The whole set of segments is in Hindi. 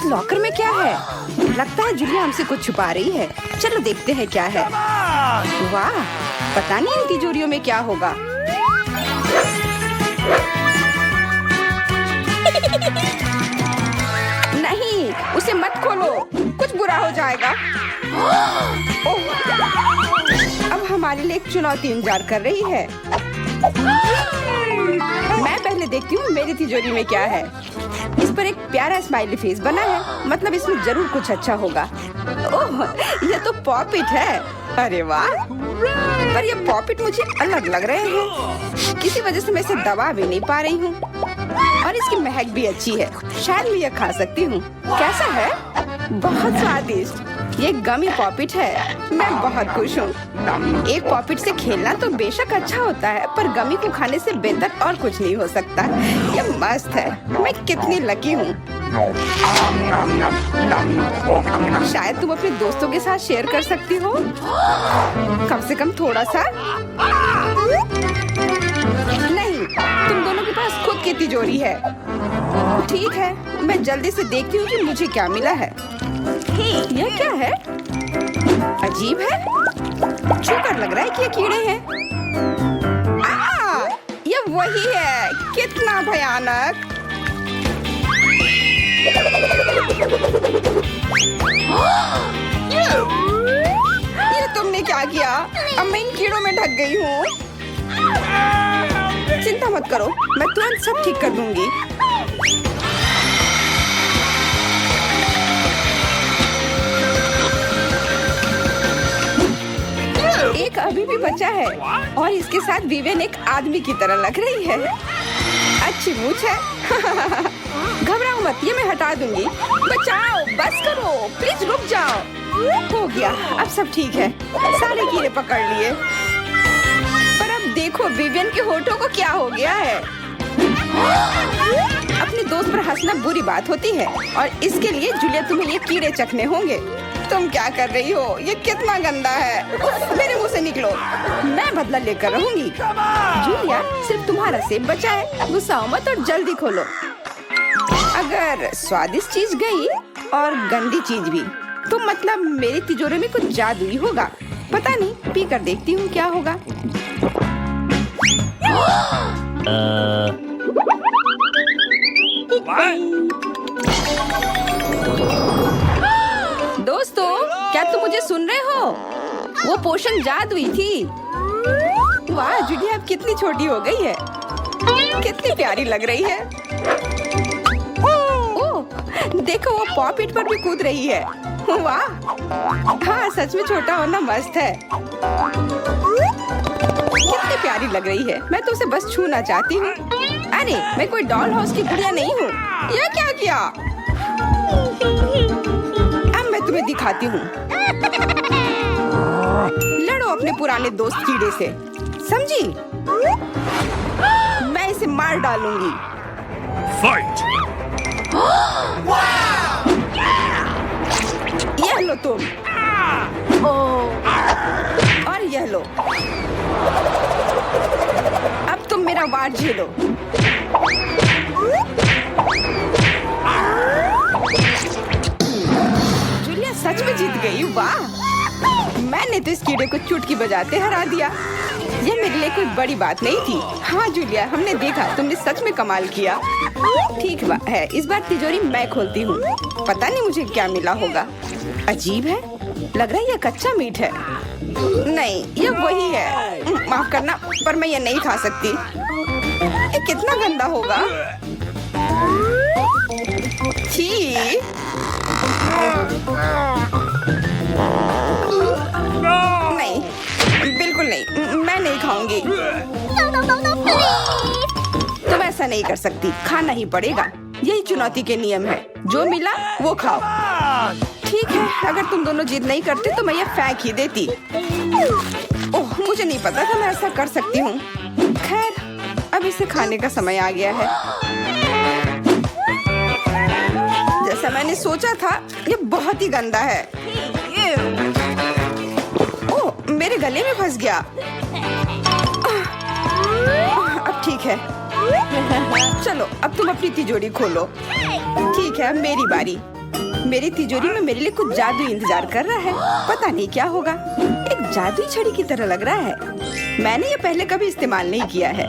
लॉकर में क्या है? लगता है जूलिया हमसे कुछ छुपा रही है। चलो देखते हैं क्या है। वाह, पता नहीं इन तिजोरियों में क्या होगा। नहीं, उसे मत खोलो, कुछ बुरा हो जाएगा। ओह, अब हमारे लिए एक चुनौती इंतजार कर रही है। मैं पहले देखती हूँ मेरी तिजोरी में क्या है। इस पर एक प्यारा स्माइली फेस बना है, मतलब इसमें जरूर कुछ अच्छा होगा। ओह, यह तो पॉपिट है। अरे वाह, पर ये पॉपिट मुझे अलग लग रहे हैं। किसी वजह से मैं इसे दबा भी नहीं पा रही हूँ। और इसकी महक भी अच्छी है, शायद मैं यह खा सकती हूँ। कैसा है? बहुत स्वादिष्ट। ये गमी पॉपिट है। मैं बहुत खुश हूँ। एक पॉपिट से खेलना तो बेशक अच्छा होता है, पर गमी को खाने से बेहतर और कुछ नहीं हो सकता। ये मस्त है। मैं कितनी लकी हूँ। शायद तुम अपने दोस्तों के साथ शेयर कर सकती हो, कम से कम थोड़ा सा। नहीं, तुम दोनों के पास खुद की तिजोरी है। ठीक है, मैं जल्दी से देखती हूँ कि मुझे क्या मिला है। यह क्या है? अजीब है। छूकर लग रहा है कि ये कीड़े हैं। ये वही है। कितना भयानक। ये तुमने क्या किया? अब मैं इन कीड़ों में ढक गई हूँ। चिंता मत करो, मैं तुरंत सब ठीक कर दूंगी। एक अभी भी बचा है और इसके साथ विवेन एक आदमी की तरह लग रही है। अच्छी मूंछ है। घबराओ मत, ये मैं हटा दूंगी। बचाओ, बस करो, प्लीज रुक जाओ। हो गया, अब सब ठीक है। सारे कीड़े पकड़ लिए। पर अब देखो विवेन के होठों को क्या हो गया है। अपने दोस्त पर हंसना बुरी बात होती है और इसके लिए जूलिया तुम्हें ये कीड़े चखने होंगे। तुम क्या कर रही हो? ये कितना गंदा है। मेरे मुंह से निकलो। मैं बदला लेकर रहूंगी। जूलिया, सिर्फ तुम्हारा सेब बचा है। गुस्सा मत और जल्दी खोलो। अगर स्वादिष्ट चीज गई और गंदी चीज भी, तो मतलब मेरी तिजोरी में कुछ जादू ही होगा। पता नहीं, पी कर देखती हूँ क्या होगा। दोस्तों, क्या तुम मुझे सुन रहे हो? वो पोशन जादुई थी। वाह, जूलिया अब कितनी छोटी हो गई है। कितनी प्यारी लग रही है। ओह, देखो वो पॉपिट पर भी कूद रही है। वाह, हाँ सच में छोटा होना मस्त है। कितनी प्यारी लग रही है। मैं तो उसे बस छूना चाहती हूँ। अरे, मैं कोई डॉल हाउस की गुड़िया नहीं हूँ। यह क्या किया? अब मैं तुम्हें दिखाती हूँ। लड़ो अपने पुराने दोस्त कीड़े से, समझी? मैं इसे मार डालूंगी। Fight! यह लो तुम। और यह लो। अब तुम मेरा वार झेलो। जूलिया सच में जीत गई। वाह, मैंने तो इस कीड़े को चुटकी बजाते हरा दिया। यह मेरे लिए कोई बड़ी बात नहीं थी। हाँ जूलिया, हमने देखा, तुमने सच में कमाल किया। ठीक है, इस बार तिजोरी मैं खोलती हूँ। पता नहीं मुझे क्या मिला होगा। अजीब है, लग रहा है यह कच्चा मीट है। नहीं, यह वही है। माफ करना, पर मैं यह नहीं खा सकती। ये कितना गंदा होगा। छी। नहीं, बिल्कुल नहीं, मैं नहीं खाऊंगी। तुम ऐसा नहीं कर सकती, खाना ही पड़ेगा। यही चुनौती के नियम है। जो मिला वो खाओ। ठीक है, अगर तुम दोनों जिद नहीं करते तो मैं ये फेंक ही देती। ओह, मुझे नहीं पता था मैं ऐसा कर सकती हूँ। खैर, अब इसे खाने का समय आ गया है। जैसा मैंने सोचा था, ये बहुत ही गंदा है। ओह, मेरे गले में फंस गया। अब ठीक है। चलो, अब तुम अपनी तिजोरी खोलो। ठीक है, अब मेरी बारी। मेरी तिजोरी में मेरे लिए कुछ जादू इंतजार कर रहा है। पता नहीं क्या होगा। एक जादुई छड़ी की तरह लग रहा है। मैंने ये पहले कभी इस्तेमाल नहीं किया है।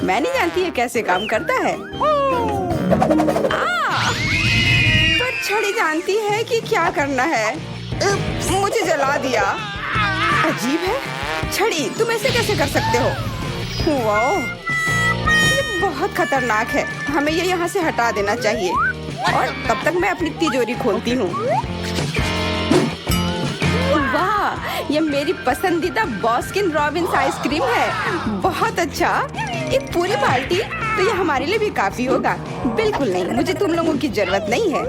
मैं नहीं जानती ये कैसे काम करता है। पर छड़ी जानती है कि क्या करना है। मुझे जला दिया। अजीब है। छड़ी, तुम ऐसे कैसे कर सकते हो? वाह, ये बहुत खतरनाक है। हमें ये यहाँ से हटा देना चाहिए। और तब तक मैं अपनी तिजोरी खोलती हूँ। वाह, ये मेरी पसंदीदा बास्किन रॉबिन्स आइसक्रीम है। बहुत अच्छा। एक पूरी बाल्टी, तो ये हमारे लिए भी काफी होगा। बिल्कुल नहीं, मुझे तुम लोगों की जरूरत नहीं है।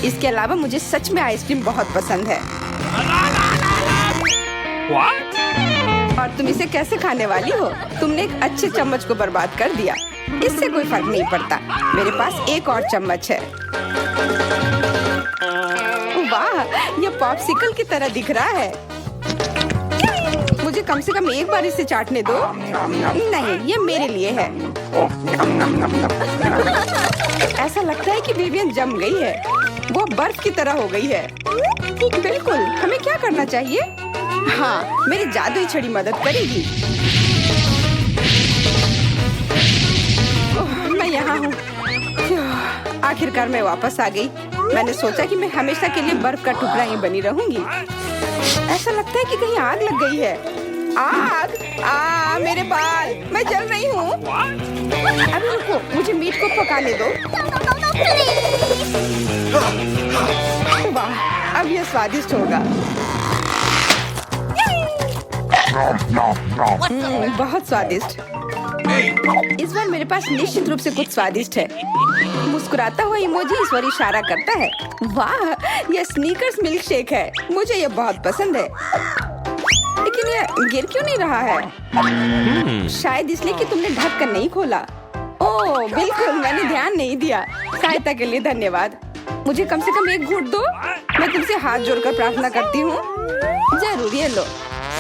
इसके अलावा मुझे सच में आइसक्रीम बहुत पसंद है। What? और तुम इसे कैसे खाने वाली हो? तुमने एक अच्छे चम्मच को बर्बाद कर दिया। इससे कोई फर्क नहीं पड़ता। मेरे पास एक और चम्मच है। वाह, ये पॉप्सिकल की तरह दिख रहा है। मुझे कम से कम एक बार इसे चाटने दो। नहीं, ये मेरे लिए है। ऐसा लगता है कि विवियन जम गई है। वो बर्फ की तरह हो गई है। बिल्कुल, हमें क्या करना चाहिए? हाँ, मेरी जादुई छड़ी मदद करेगी। मैं यहाँ हूँ। आखिरकार मैं वापस आ गई। मैंने सोचा कि मैं हमेशा के लिए बर्फ का टुकड़ा ही बनी रहूंगी। ऐसा लगता है कि कहीं आग लग गई है। आग! मेरे बाल! मैं जल रही हूँ। अभी रुको, मुझे मीट को पकाने दो। वाह, अब यह स्वादिष्ट होगा। बहुत स्वादिष्ट। इस बार मेरे पास निश्चित रूप से कुछ स्वादिष्ट है। मुस्कुराता हुआ इमोजी इस पर इशारा करता है। वाह, यह स्नीकर्स मिल्क शेक है। मुझे यह बहुत पसंद है। लेकिन यह गिर क्यों नहीं रहा है? शायद इसलिए कि तुमने ढक्कन नहीं खोला। ओह, बिल्कुल, मैंने ध्यान नहीं दिया। सहायता के लिए धन्यवाद। मुझे कम से कम एक घूंट दो। मैं तुमसे हाथ जोड़कर प्रार्थना करती हूँ। जरूर, ये लो।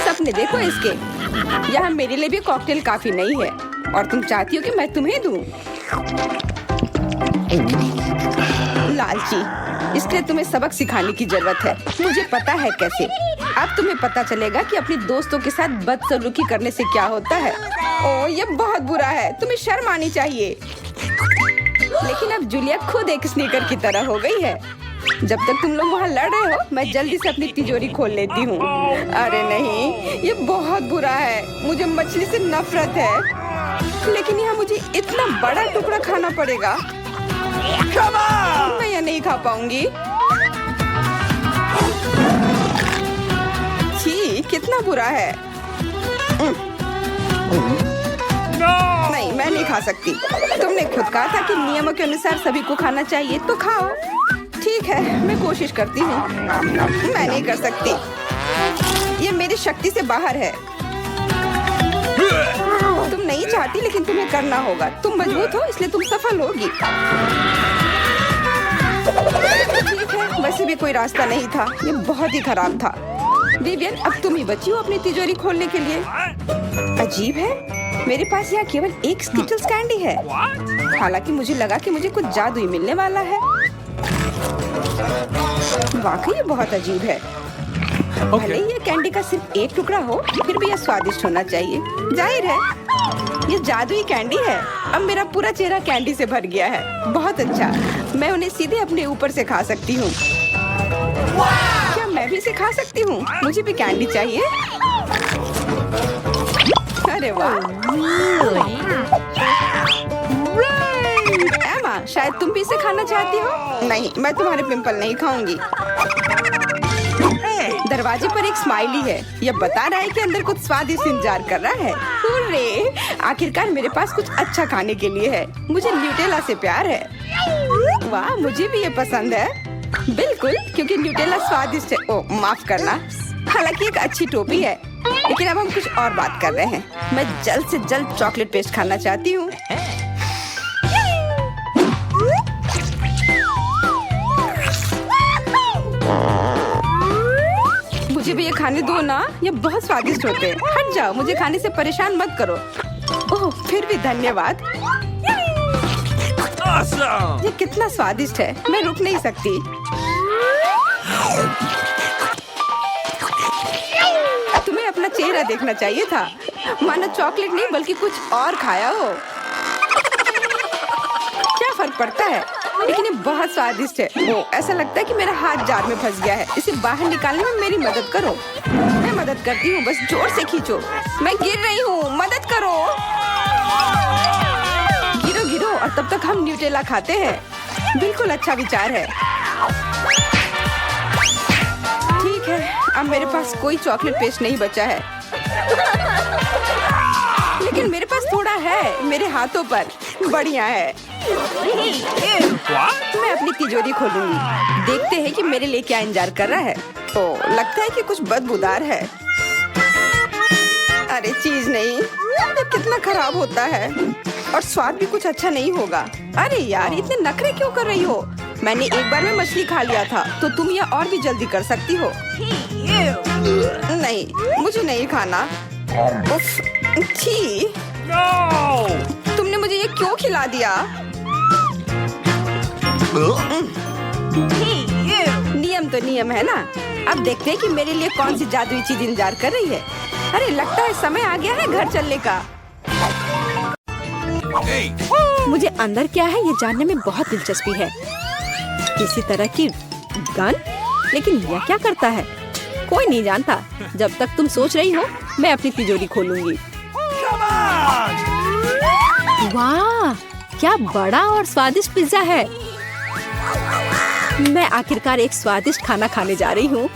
सपने देखो इसके। यहाँ मेरे लिए भी कॉकटेल काफी नहीं है। और तुम चाहती हो कि मैं तुम्हें दूं? लालची, इसलिए तुम्हें सबक सिखाने की जरूरत है। मुझे पता है कैसे। अब तुम्हें पता चलेगा कि अपने दोस्तों के साथ बदसलूकी करने से क्या होता है। ओह, ये बहुत बुरा है। तुम्हें शर्म आनी चाहिए। लेकिन अब जूलिया खुद एक स्नीकर की तरह हो गई है। जब तक तुम लोग वहाँ लड़ रहे हो, मैं जल्दी से अपनी तिजोरी खोल लेती हूँ। अरे नहीं, ये बहुत बुरा है। मुझे मछली से नफरत है। लेकिन यहाँ मुझे इतना बड़ा टुकड़ा खाना पड़ेगा। मैं यह नहीं खा पाऊंगी। छी, कितना बुरा है। नहीं, मैं नहीं खा सकती। तुमने खुद कहा था कि नियमों के अनुसार सभी को खाना चाहिए, तो खाओ। ठीक है, मैं कोशिश करती हूँ। मैं नहीं कर सकती। ये मेरी शक्ति से बाहर है। तुम नहीं चाहती, लेकिन तुम्हें करना होगा। तुम मजबूत हो, इसलिए तुम सफल होगी। ठीक है, वैसे भी कोई रास्ता नहीं था। ये बहुत ही खराब था। विवियन, अब तुम ही बची हो अपनी तिजोरी खोलने के लिए। अजीब है, मेरे पास यहाँ केवल एक स्किटल्स कैंडी है। हालांकि मुझे लगा कि मुझे कुछ जादू ही मिलने वाला है। वाकई ये बहुत अजीब है। भले ही ये कैंडी का सिर्फ एक टुकड़ा हो, फिर भी यह स्वादिष्ट होना चाहिए। जाहिर है, ये जादुई कैंडी है। अब मेरा पूरा चेहरा कैंडी से भर गया है। बहुत अच्छा, मैं उन्हें सीधे अपने ऊपर से खा सकती हूँ। क्या मैं भी इसे खा सकती हूँ? मुझे भी कैंडी चाहिए। अरे वाह, एमा, शायद तुम भी इसे खाना चाहती हो। नहीं, मैं तुम्हारे पिंपल नहीं खाऊंगी। दरवाजे पर एक स्माइली है। यह बता रहा है कि अंदर कुछ स्वादिष्ट इंतजार कर रहा है। हुर्रे! आखिरकार मेरे पास कुछ अच्छा खाने के लिए है। मुझे न्यूटेला से प्यार है। वाह, मुझे भी ये पसंद है। बिल्कुल, क्योंकि न्यूटेला स्वादिष्ट है। ओह, माफ करना। हालांकि एक अच्छी टोपी है। लेकिन अब हम कुछ और बात कर रहे हैं। मैं जल्द से जल्द चॉकलेट पेस्ट खाना चाहती हूँ। मुझे भी ये खाने दो ना। ये बहुत स्वादिष्ट होते हैं। हट जाओ, मुझे खाने से परेशान मत करो। ओह, फिर भी धन्यवाद। Awesome! ये कितना स्वादिष्ट है। मैं रुक नहीं सकती। तुम्हें अपना चेहरा देखना चाहिए था, मानो चॉकलेट नहीं बल्कि कुछ और खाया हो। क्या फर्क पड़ता है, लेकिन ये बहुत स्वादिष्ट है। ओ, ऐसा लगता है कि मेरा हाथ जार में फंस गया है। इसे बाहर निकालने में मेरी मदद करो। मैं मदद करती हूँ, बस जोर से खींचो। मैं गिर रही हूँ, मदद करो। गिरो गिरो और तब तक हम न्यूटेला खाते हैं। बिल्कुल अच्छा विचार है। ठीक है, अब मेरे पास कोई चॉकलेट पेस्ट नहीं बचा है, लेकिन मेरे पास थोड़ा है मेरे हाथों पर। बढ़िया है। मैं अपनी तिजोरी खोलूंगी। देखते हैं कि मेरे लिए क्या इंतजार कर रहा है। तो लगता है कि कुछ बदबूदार है। अरे चीज नहीं, ये कितना खराब होता है और स्वाद भी कुछ अच्छा नहीं होगा। अरे यार, इतने नखरे क्यों कर रही हो? मैंने एक बार में मछली खा लिया था, तो तुम यह और भी जल्दी कर सकती हो। नहीं, मुझे नहीं खाना। उफ, छी। तुमने मुझे ये क्यों खिला दिया? नियम तो नियम है ना। अब देखते हैं कि मेरे लिए कौन सी जादुई चीज इंतजार कर रही है। अरे लगता है समय आ गया है घर चलने का। मुझे अंदर क्या है ये जानने में बहुत दिलचस्पी है। किसी तरह की गन, लेकिन यह क्या करता है कोई नहीं जानता। जब तक तुम सोच रही हो, मैं अपनी तिजोरी खोलूंगी। वाह, क्या बड़ा और स्वादिष्ट पिज्जा है। मैं आखिरकार एक स्वादिष्ट खाना खाने जा रही हूँ।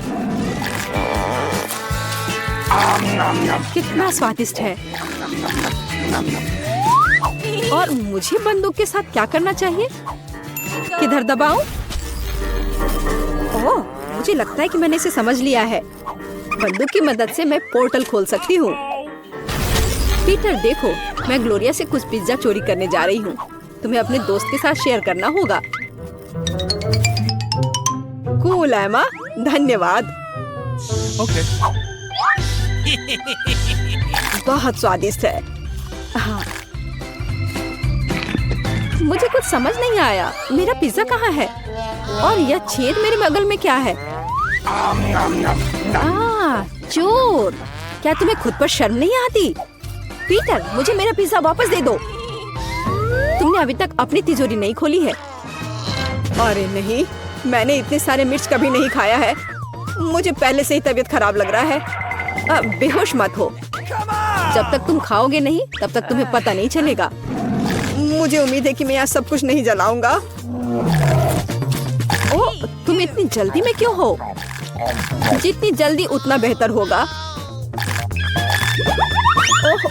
कितना स्वादिष्ट है। और मुझे बंदूक के साथ क्या करना चाहिए? किधर दबाऊं? ओह, मुझे लगता है कि मैंने इसे समझ लिया है। बंदूक की मदद से मैं पोर्टल खोल सकती हूँ। पीटर देखो, मैं ग्लोरिया से कुछ पिज्जा चोरी करने जा रही हूँ। तुम्हें अपने दोस्त के साथ शेयर करना होगा। कूल एमा, धन्यवाद। Okay. बहुत स्वादिष्ट है। हाँ। मुझे कुछ समझ नहीं आया, मेरा पिज्जा कहाँ है और यह छेद मेरे बगल में क्या है? चोर! क्या तुम्हें खुद पर शर्म नहीं आती? पीटर, मुझे मेरा पिज्जा वापस दे दो। तुमने अभी तक अपनी तिजोरी नहीं खोली है। अरे नहीं, मैंने इतने सारे मिर्च कभी नहीं खाया है। मुझे पहले से ही तबीयत खराब लग रहा है। अब बेहोश मत हो। जब तक तुम खाओगे नहीं, तब तक तुम्हें पता नहीं चलेगा। मुझे उम्मीद है कि मैं यहाँ सब कुछ नहीं जलाऊंगा। ओह, तुम इतनी जल्दी में क्यों हो? जितनी जल्दी उतना बेहतर होगा। ओह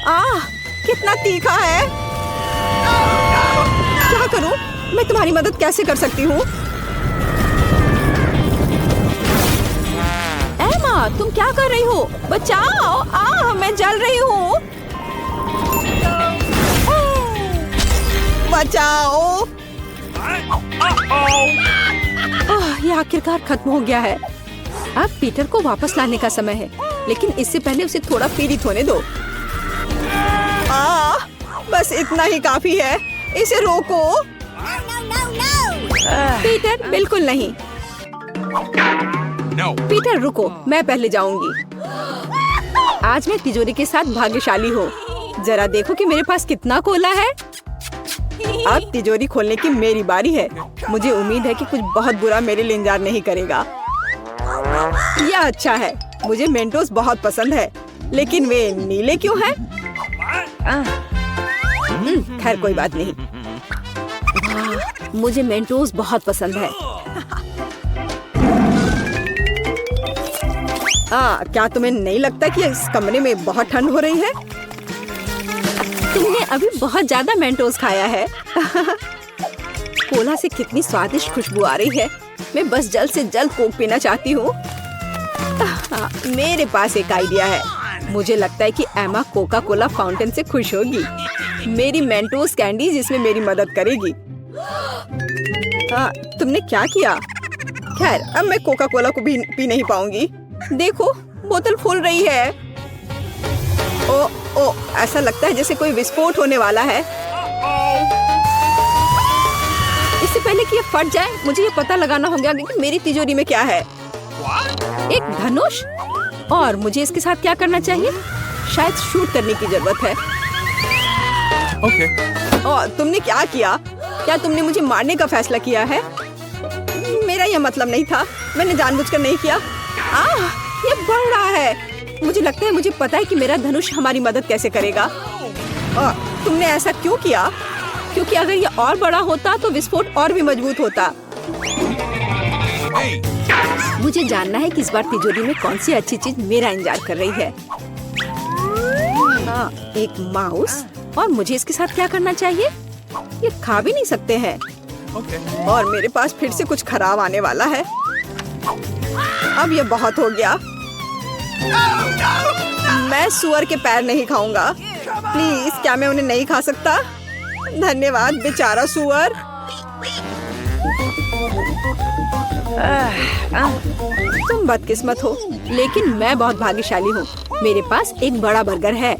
ओह, कितना तीखा है। क्या करूं? मैं तुम्हारी मदद कैसे कर सकती हूँ? एमा, तुम क्या कर रही हो? बचाओ! मैं जल रही हूँ। बचाओ! ये आखिरकार खत्म हो गया है। अब पीटर को वापस लाने का समय है, लेकिन इससे पहले उसे थोड़ा पीड़ित होने दो। बस इतना ही काफी है। इसे रोको। पीटर, बिल्कुल नहीं। No. पीटर रुको, मैं पहले जाऊंगी। आज मैं तिजोरी के साथ भाग्यशाली हूँ। जरा देखो कि मेरे पास कितना कोला है। अब तिजोरी खोलने की मेरी बारी है। मुझे उम्मीद है कि कुछ बहुत बुरा मेरे लिए इंतजार नहीं करेगा। यह अच्छा है। मुझे मेंटोस बहुत पसंद है, लेकिन वे नीले क्यों हैं? खैर कोई बात नहीं। मुझे मेंटोस बहुत पसंद है। क्या तुम्हें नहीं लगता कि इस कमरे में बहुत ठंड हो रही है? तुमने अभी बहुत ज्यादा मेंटोस खाया है। कोला से कितनी स्वादिष्ट खुशबू आ रही है। मैं बस जल्द से जल्द कोक पीना चाहती हूँ। मेरे पास एक आइडिया है। मुझे लगता है कि एमा कोका कोला फाउंटेन से खुश होगी। मेरी मेंटोस कैंडीज इसमें मेरी मदद करेगी। तुमने क्या किया? खैर, अब मैं कोका कोला को भी पी नहीं पाऊंगी। देखो, बोतल फूल रही है। ओ, ऐसा लगता है जैसे कोई विस्फोट होने वाला है। इससे पहले कि ये फट जाए मुझे ये पता लगाना होगा कि मेरी तिजोरी में क्या है। एक धनुष, और मुझे इसके साथ क्या करना चाहिए? शायद शूट करने की जरूरत है। और तुमने क्या किया? क्या तुमने मुझे मारने का फैसला किया है? मेरा यह मतलब नहीं था, मैंने जानबूझकर नहीं किया। ये बढ़ रहा है। मुझे लगता है मुझे पता है कि मेरा धनुष हमारी मदद कैसे करेगा। तुमने ऐसा क्यों किया? क्योंकि अगर ये और बड़ा होता तो विस्फोट और भी मजबूत होता। मुझे जानना है कि इस बार तिजोरी में कौन सी अच्छी चीज मेरा इंतजार कर रही है। एक माउस, और मुझे इसके साथ क्या करना चाहिए? ये खा भी नहीं सकते हैं। और मेरे पास फिर से कुछ खराब आने वाला है। अब ये बहुत हो गया। मैं सुअर के पैर नहीं खाऊंगा। प्लीज, क्या मैं उन्हें नहीं खा सकता? धन्यवाद बेचारा सुअर। तुम बदकिस्मत हो, लेकिन मैं बहुत भाग्यशाली हूँ। मेरे पास एक बड़ा बर्गर है।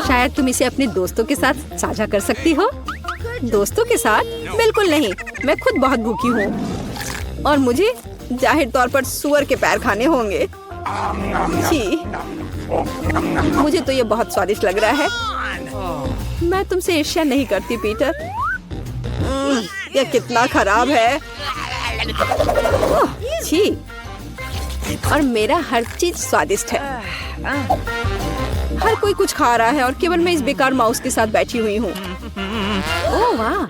शायद तुम इसे अपने दोस्तों के साथ साझा कर सकती हो। दोस्तों के साथ? बिल्कुल नहीं, मैं खुद बहुत भूखी हूँ और मुझे जाहिर तौर पर सुअर के पैर खाने होंगे। जी, मुझे तो ये बहुत स्वादिष्ट लग रहा है। मैं तुमसे ईर्ष्या नहीं करती पीटर। यह कितना खराब है। जी, और मेरा हर चीज स्वादिष्ट है। हर कोई कुछ खा रहा है और केवल मैं इस बेकार माउस के साथ बैठी हुई हूँ। ओह वाह,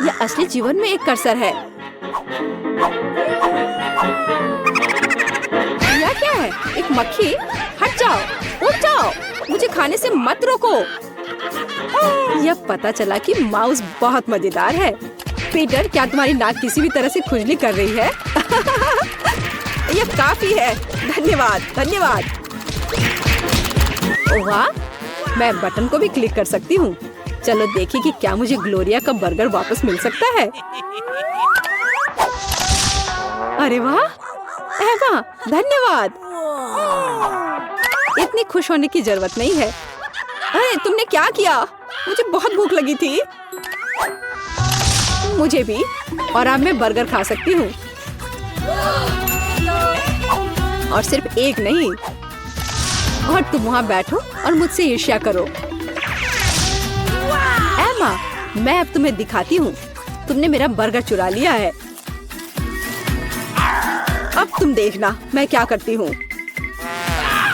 यह असली जीवन में एक कर्सर है। यह क्या है? एक मक्खी? हट जाओ, उठ जाओ, मुझे खाने से मत रोको। यह पता चला कि माउस बहुत मजेदार है। पीटर, क्या तुम्हारी नाक किसी भी तरह से खुजली कर रही है? यह काफी है। धन्यवाद, धन्यवाद। वाह, मैं बटन को भी क्लिक कर सकती हूँ। चलो देखिए कि क्या मुझे ग्लोरिया का बर्गर वापस मिल सकता है। अरे वाह, एवा, धन्यवाद। इतनी खुश होने की जरूरत नहीं है। अरे तुमने क्या किया? मुझे बहुत भूख लगी थी। मुझे भी, और अब मैं बर्गर खा सकती हूँ। और सिर्फ एक नहीं। और तुम वहाँ बैठो और मुझसे ईर्ष्या करो। एमा, मैं अब तुम्हें दिखाती हूँ। तुमने मेरा बर्गर चुरा लिया है। अब तुम देखना मैं क्या करती हूँ।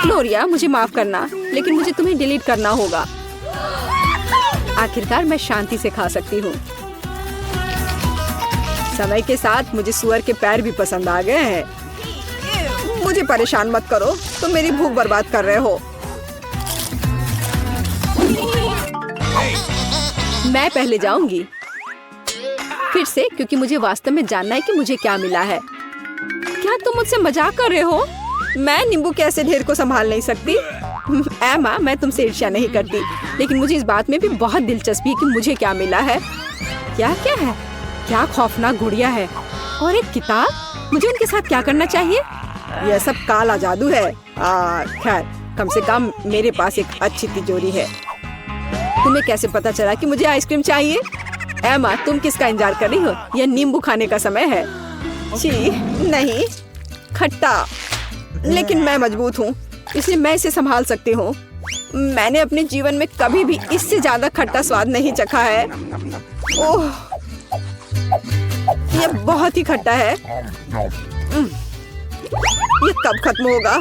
ग्लोरिया, मुझे माफ करना, लेकिन मुझे तुम्हें डिलीट करना होगा। आखिरकार मैं शांति से खा सकती हूँ। समय के साथ मुझे सुअर के पैर भी पसंद आ गए हैं। मुझे परेशान मत करो, तुम मेरी भूख बर्बाद कर रहे हो। मैं पहले जाऊंगी फिर से, क्योंकि मुझे वास्तव में जानना है कि मुझे क्या मिला है। क्या तुम मुझसे मजाक कर रहे हो? मैं नींबू के ऐसे ढेर को संभाल नहीं सकती। एमा, मैं तुमसे ईर्ष्या नहीं करती, लेकिन मुझे इस बात में भी बहुत दिलचस्पी है कि मुझे क्या मिला है। क्या क्या है? क्या खौफनाक गुड़िया है और एक किताब। मुझे उनके साथ क्या करना चाहिए? यह सब काला जादू है। खैर, कम से कम मेरे पास एक अच्छी तिजोरी है। तुम्हें कैसे पता चला कि मुझे आइसक्रीम चाहिए? एमा, तुम किसका इंतजार कर रही हो? यह नींबू खाने का समय है। जी नहीं, खट्टा। लेकिन मैं मजबूत हूँ, इसलिए मैं इसे संभाल सकती हूँ। मैंने अपने जीवन में कभी भी इससे ज्यादा खट्टा स्वाद नहीं चखा है। ओह, यह बहुत ही खट्टा है। ये कब खत्म होगा?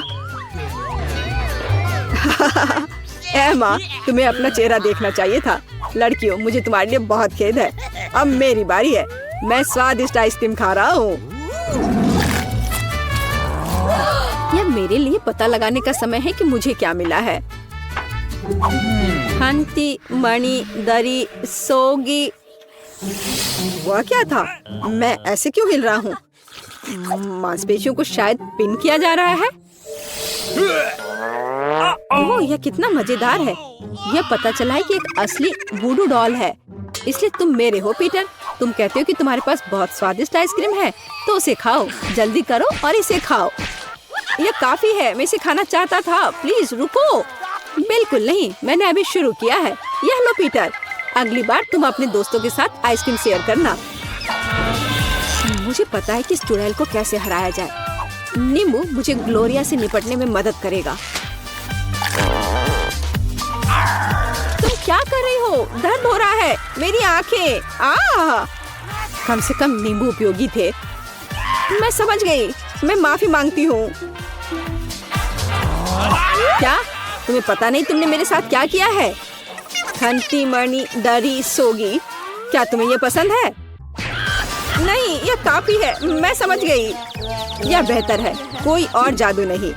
एमा, तुम्हें अपना चेहरा देखना चाहिए था। लड़कियों, मुझे तुम्हारे लिए बहुत खेद है। अब मेरी बारी है। मैं स्वादिष्ट आइसक्रीम खा रहा हूँ। यह मेरे लिए पता लगाने का समय है कि मुझे क्या मिला है। हंती मणि दरी सोगी। वह क्या था? मैं ऐसे क्यों हिल रहा हूँ? मांसपेशियों को शायद पिन किया जा रहा है। ओह, यह कितना मजेदार है। यह पता चला है कि एक असली वूडू डॉल है। इसलिए तुम मेरे हो पीटर। तुम कहते हो कि तुम्हारे पास बहुत स्वादिष्ट आइसक्रीम है, तो उसे खाओ। जल्दी करो और इसे खाओ। यह काफी है, मैं इसे खाना चाहता था। प्लीज रुको। बिल्कुल नहीं, मैंने अभी शुरू किया है। यह लो पीटर, अगली बार तुम अपने दोस्तों के साथ आइसक्रीम शेयर करना। मुझे पता है कि इस चुड़ैल को कैसे हराया जाए। नींबू मुझे ग्लोरिया से निपटने में मदद करेगा। तुम क्या कर रही हो? दर्द हो रहा है। मेरी आंखें। कम से कम नींबू उपयोगी थे। मैं समझ गई। मैं माफी मांगती हूँ। क्या तुम्हें पता नहीं तुमने मेरे साथ क्या किया है? खंती मणि डरी सोगी। क्या तुम्हें ये पसंद है? नहीं, यह काफी है। मैं समझ गई। यह बेहतर है, कोई और जादू नहीं।